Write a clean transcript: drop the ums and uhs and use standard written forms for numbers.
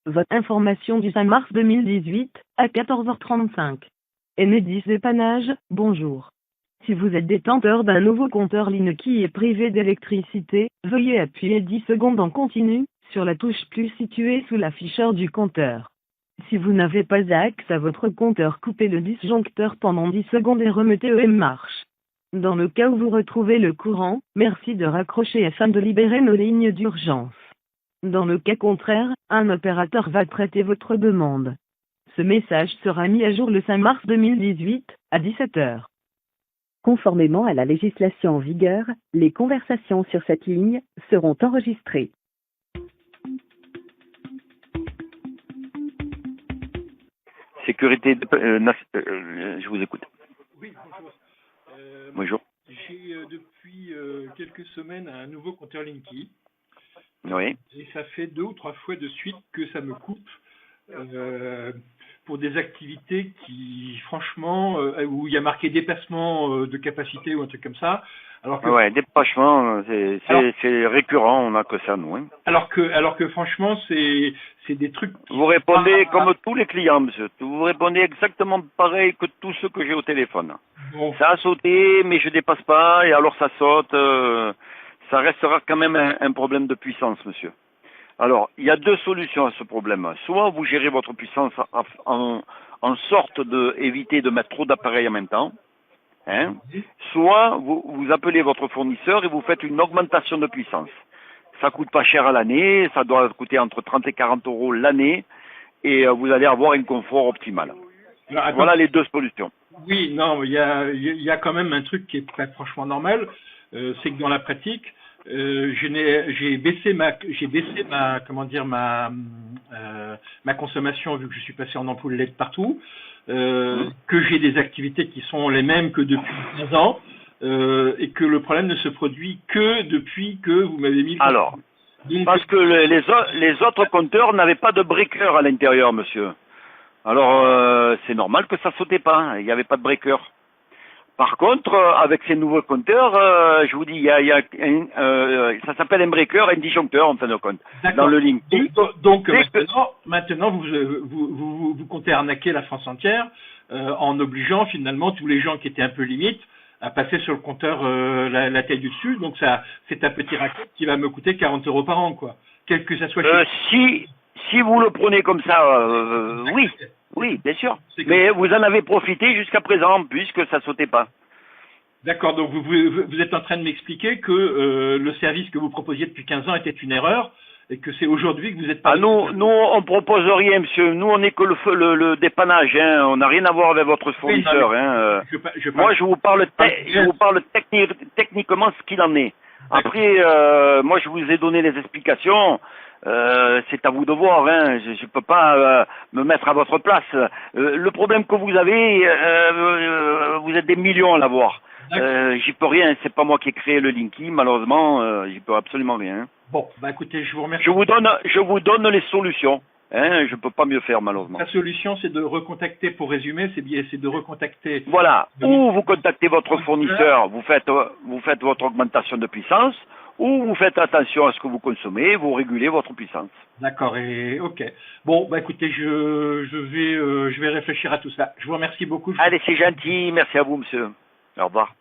Votre information du 5 mars 2018, à 14h35. Enedis Dépannage, bonjour. Si vous êtes détenteur d'un nouveau compteur Linky et privé d'électricité, veuillez appuyer 10 secondes en continu, sur la touche plus située sous l'afficheur du compteur. Si vous n'avez pas accès à votre compteur, coupez le disjoncteur pendant 10 secondes et remettez EM marche. Dans le cas où vous retrouvez le courant, merci de raccrocher afin de libérer nos lignes d'urgence. Dans le cas contraire, un opérateur va traiter votre demande. Ce message sera mis à jour le 5 mars 2018, à 17h. Conformément à la législation en vigueur, les conversations sur cette ligne seront enregistrées. Sécurité, je vous écoute. Oui, bonjour. Bonjour. J'ai depuis quelques semaines un nouveau compteur Linky. Oui. Et ça fait 2 ou 3 fois de suite que ça me coupe pour des activités qui, franchement, où il y a marqué dépassement de capacité ou un truc comme ça. Alors que, ouais, dépassement, c'est récurrent, on n'a que ça, nous. Hein. Alors que franchement, c'est des trucs... Vous répondez comme tous les clients, monsieur. Vous répondez exactement pareil que tous ceux que j'ai au téléphone. Bon. Ça a sauté, mais je dépasse pas, et alors ça saute. Ça restera quand même un problème de puissance, monsieur. Alors, il y a 2 solutions à ce problème. Soit vous gérez votre puissance en sorte d'éviter de mettre trop d'appareils en même temps. Hein, soit vous appelez votre fournisseur et vous faites une augmentation de puissance. Ça coûte pas cher à l'année, ça doit coûter entre 30 et 40 euros l'année, et vous allez avoir un confort optimal. Alors, voilà les 2 solutions. Oui, non, il y a quand même un truc qui est pas franchement normal, c'est que dans la pratique, j'ai baissé ma consommation vu que je suis passé en ampoule LED partout, que j'ai des activités qui sont les mêmes que depuis 15 ans, et que le problème ne se produit que depuis que vous m'avez mis le... Alors, donc, parce que les autres compteurs n'avaient pas de breaker à l'intérieur, monsieur. Alors, c'est normal que ça sautait pas, il n'y avait pas de breaker. Par contre, avec ces nouveaux compteurs, je vous dis, ça s'appelle un breaker, un disjoncteur en fin de compte, dans le Linky. Donc maintenant, vous comptez arnaquer la France entière en obligeant finalement tous les gens qui étaient un peu limites à passer sur le compteur la taille du dessus. Donc ça, c'est un petit racket qui va me coûter 40 euros par an, quoi. Quel que ça soit. Si vous le prenez comme ça, oui. Oui, bien sûr. Mais vous en avez profité jusqu'à présent, puisque ça sautait pas. D'accord, donc vous êtes en train de m'expliquer que le service que vous proposiez depuis 15 ans était une erreur, et que c'est aujourd'hui que vous êtes pas... nous, on propose rien, monsieur. Nous, on n'est que le dépannage, hein. On n'a rien à voir avec votre fournisseur. Moi, je vous parle techniquement ce qu'il en est. Après, moi, je vous ai donné les explications. C'est à vous de voir, hein. Je peux pas me mettre à votre place. Le problème que vous avez, vous êtes des millions à l'avoir. J'y peux rien, c'est pas moi qui ai créé le Linky, malheureusement, j'y peux absolument rien. Bon, bah écoutez, je vous remercie. Je vous donne les solutions. Hein, je peux pas mieux faire, malheureusement. La solution, c'est de recontacter, pour résumer, c'est de recontacter... Voilà, ou vous contactez votre fournisseur, vous faites votre augmentation de puissance, ou vous faites attention à ce que vous consommez, vous régulez votre puissance. D'accord, et ok. Bon, bah écoutez, je vais réfléchir à tout ça. Je vous remercie beaucoup. Allez, c'est gentil, merci à vous, monsieur. Au revoir.